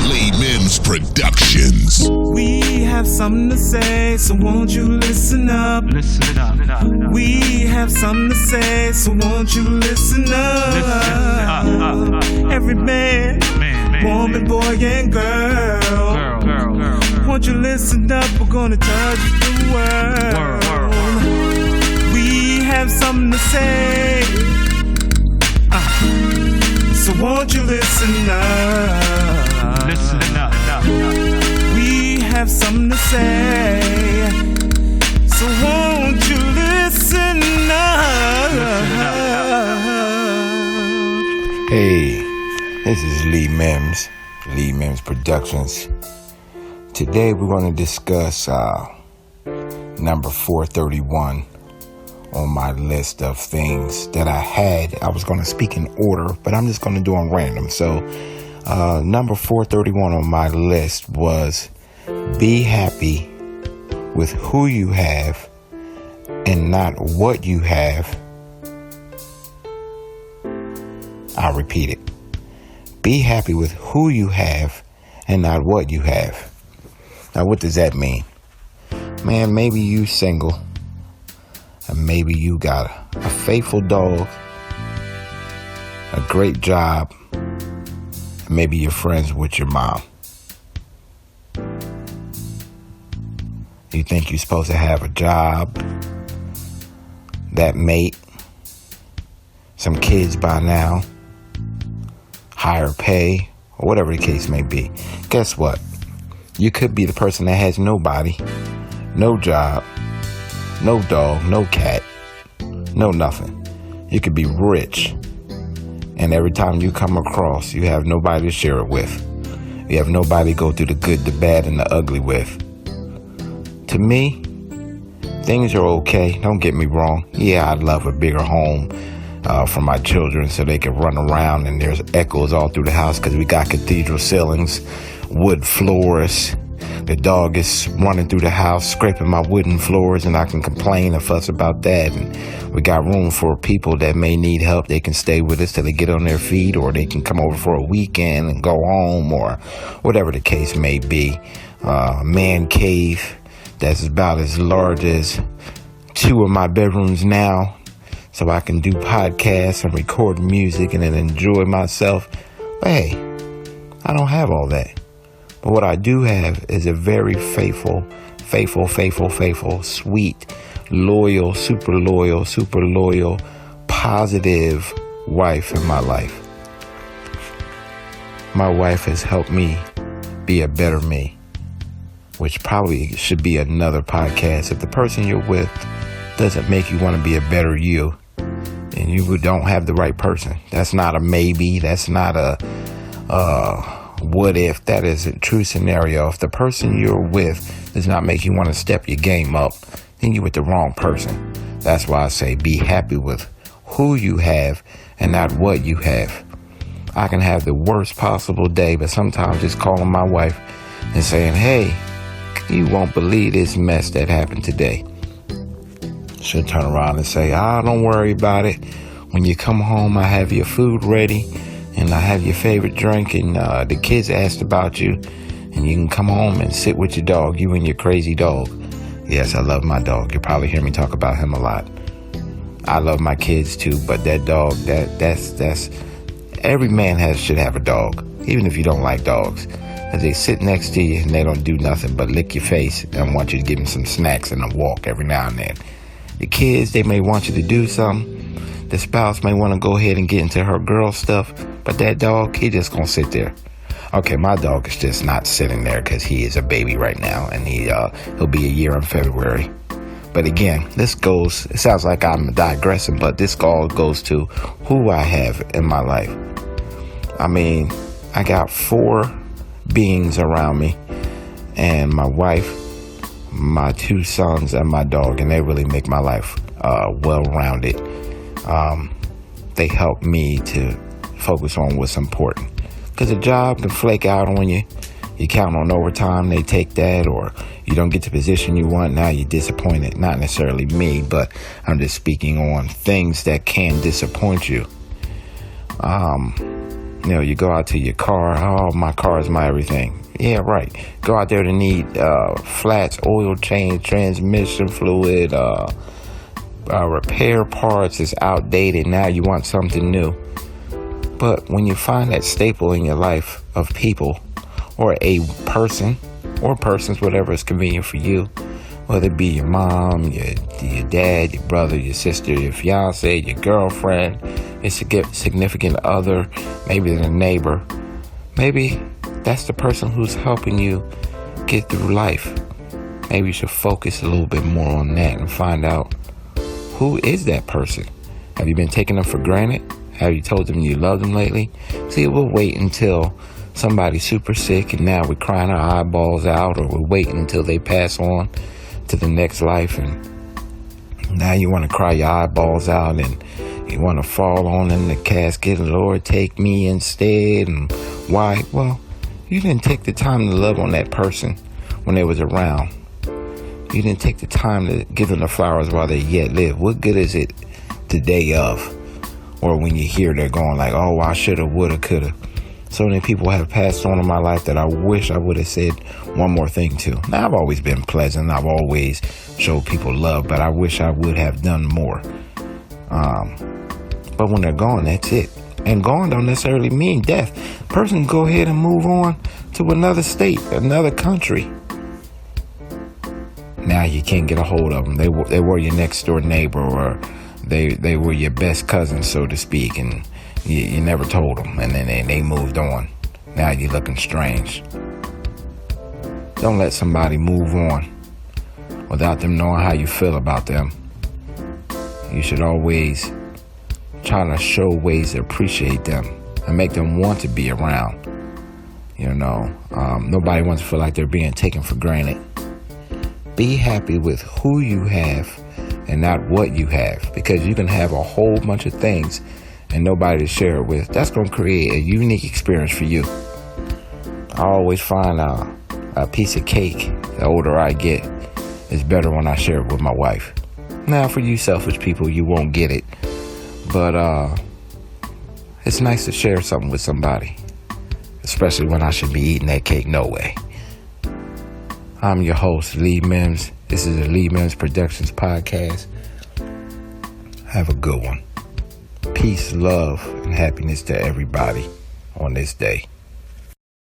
Mims Productions. We have something to say, so won't you listen up? Listen up. We have something to say, so won't you listen up? Every man, woman, boy, and girl. Won't you listen up? We're gonna touch the world. We have something to say, so won't you listen up? Listen up. We have something to say, so won't you listen up? Hey, this is Mims Productions. Today we're going to discuss number 431 on my list of things that I had. I was going to speak in order, but I'm just going to do them random. So number 431 on my list was be happy with who you have and not what you have. I'll repeat it. Be happy with who you have and not what you have. Now, what does that mean? Man, maybe you single, and maybe you got a faithful dog, a great job, and maybe you're friends with your mom. You think you're supposed to have a job, that mate, some kids by now, higher pay, or whatever the case may be. Guess what? You could be the person that has nobody, no job, no dog, no cat, no nothing. You could be rich, and every time you come across, you have nobody to share it with. You have nobody to go through the good, the bad, and the ugly with. To me, things are okay. Don't get me wrong. Yeah, I'd love a bigger home for my children so they can run around and there's echoes all through the house because we got cathedral ceilings, wood floors. The dog is running through the house, scraping my wooden floors, and I can complain and fuss about that. And we got room for people that may need help. They can stay with us till they get on their feet, or they can come over for a weekend and go home, or whatever the case may be. Man cave that's about as large as 2 of my bedrooms now, so I can do podcasts and record music and then enjoy myself. But hey, I don't have all that. But what I do have is a very faithful, sweet, loyal, super loyal, positive wife in my life. My wife has helped me be a better me, which probably should be another podcast. If the person you're with doesn't make you want to be a better you, then you don't have the right person. That's not a maybe. That's not a what if. That is a true scenario. If the person you're with does not make you want to step your game up, then you're with the wrong person. That's why I say be happy with who you have and not what you have. I can have the worst possible day, but sometimes just calling my wife and saying, hey, you won't believe this mess that happened today. She'll turn around and say, don't worry about it. When you come home, I have your food ready and I have your favorite drink, and the kids asked about you, and you can come home and sit with your dog, you and your crazy dog. Yes, I love my dog. You'll probably hear me talk about him a lot. I love my kids too, but that dog, that's every man should have a dog, even if you don't like dogs. As they sit next to you and they don't do nothing but lick your face and want you to give them some snacks and a walk every now and then. The kids, they may want you to do something. The spouse may want to go ahead and get into her girl stuff, but that dog, he just gonna sit there. Okay, my dog is just not sitting there because he is a baby right now, and he'll be a year in February. But again, it sounds like I'm digressing, but this all goes to who I have in my life. I mean, I got 4 beings around me, and my wife, my 2 sons, and my dog, and they really make my life well-rounded. They help me to focus on what's important, because a job can flake out on you. You count on overtime, they take that, or you don't get the position you want, now you're disappointed. Not necessarily me, but I'm just speaking on things that can disappoint you. You go out to your car. Oh, my car is my everything. Yeah, right. Go out there to need flats, oil change, transmission fluid, repair parts is outdated. Now you want something new. But when you find that staple in your life of people or a person or persons, whatever is convenient for you, whether it be your mom, your dad, your brother, your sister, your fiance, your girlfriend, your significant other, maybe a neighbor, maybe that's the person who's helping you get through life. Maybe you should focus a little bit more on that and find out, who is that person? Have you been taking them for granted? Have you told them you love them lately? See, we'll wait until somebody's super sick and now we're crying our eyeballs out, or we're waiting until they pass on to the next life, and now you want to cry your eyeballs out and you want to fall on in the casket, Lord, take me instead. And why? Well, you didn't take the time to love on that person when they was around. You didn't take the time to give them the flowers while they yet live. What good is it the day of? Or when you hear they're going like, oh, I shoulda, woulda, coulda. So many people have passed on in my life that I wish I would have said one more thing to. Now, I've always been pleasant. I've always showed people love, but I wish I would have done more. But when they're gone, that's it. And gone don't necessarily mean death. Person can go ahead and move on to another state, another country. Now you can't get a hold of them. They were your next door neighbor, or they were your best cousin, so to speak, and you never told them, and then they moved on. Now you're looking strange. Don't let somebody move on without them knowing how you feel about them. You should always try to show ways to appreciate them and make them want to be around. Nobody wants to feel like they're being taken for granted. Be happy with who you have and not what you have, because you can have a whole bunch of things and nobody to share it with. That's going to create a unique experience for you. I always find a piece of cake, the older I get, is better when I share it with my wife. Now, for you selfish people, you won't get it. But it's nice to share something with somebody, especially when I should be eating that cake no way. I'm your host, Lee Mims. This is the Lee Mims Productions podcast. Have a good one. Peace, love, and happiness to everybody on this day.